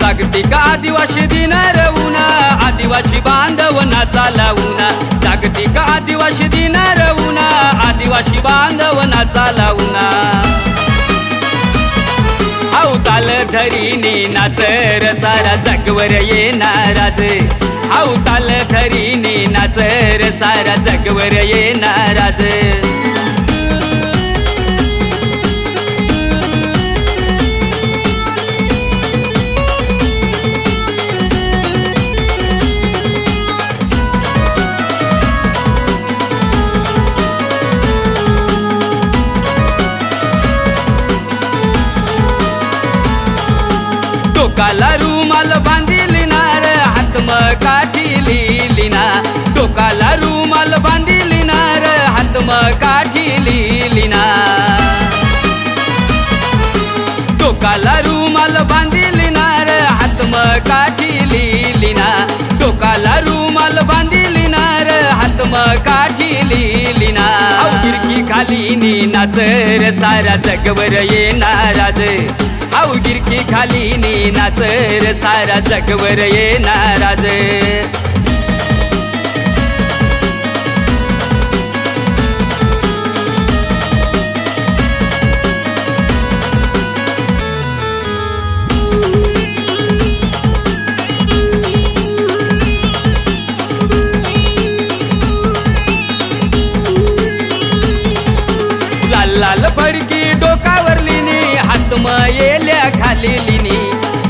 जागतिक आदिवासी दिन रवूना आदिवासी बांधव नाचा लावूना जागतिक आदिवासी दिन रवूना आदिवासी बांधव नाचा लावूना अवताल धरीने नाचर सारा जगवर येणाराज अवताल धरीने नाचर सारा जगवर येणाराज डोकाला रुमाल बांधिली ना रे हातम काठी लिहिली ना डोकाला रुमाल बांधिली ना रे हातम काठी लिहिली ना डोकाला रुमाल बांधिली ना रे हातम काठी लिहिली ना डोकाला रुमाल बांधिली ना रे हातम काठी लिहिली ना गिरकी खाली नी नाचर सारा जगवर येणाराज गिरकी खाली नी नाचर सारा जगवर येणाराज लाल लाल फडकी डोकावरली नी हातम येल्या खालीली नी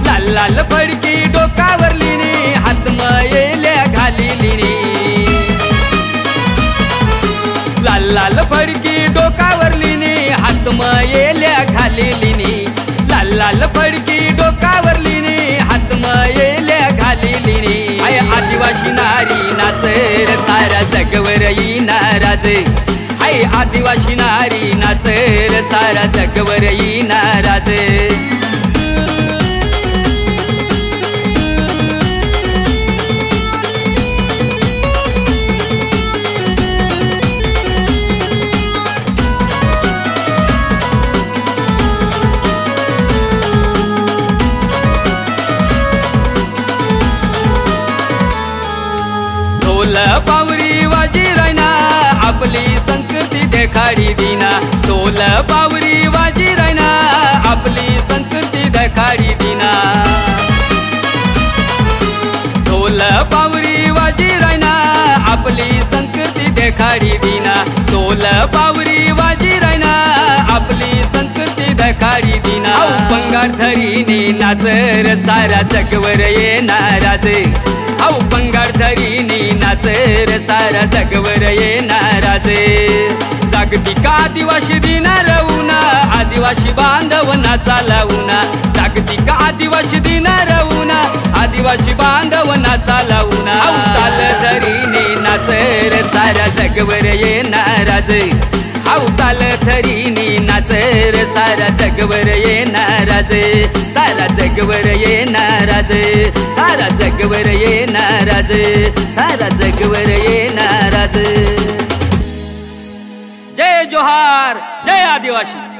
लाल लाल फडकी डोकावरली नी हातम येल्या खालीली नी लाल लाल फडकी डोकावरली नी हातम येल्या खालीली नी लाल लाल फडकी डोकावरली नी हातम येल्या खालीली नी आय आदिवासी नारी नाचर सारा जगवर येणाराज हाय आदिवासी नारी नाचर सारा जगवर येणाराज ढोल पावरी वाजी रायना आपली संस्कृती देखाडी दिना ढोल पावरी वाजी रायना आपली संस्कृती देखाडी दिना ढोल पावरी वाजी रायना आपली संस्कृती देखाडी दिना ढोल पावरी वाजी रायना आपली संस्कृती देखाडी दिना पंगार धरीने नाचर सारा जगवर येणाराज पंगार धरीने नाचर सारा जगवर येणाराज जागतिक आदिवासी दिन रवूना आदिवासी बांधव नाचा लावूना जागतिक आदिवासी दिन रवूना आदिवासी बांधव नाचा लावूना अवताल धरीने नाचर सारा जगवर येणाराज अवताल धरीने नाचर सारा जगवर येणाराज सारा जगवर येणाराज सारा जगवर येणाराज सारा जगवर येणाराज जय जोहार जय आदिवासी।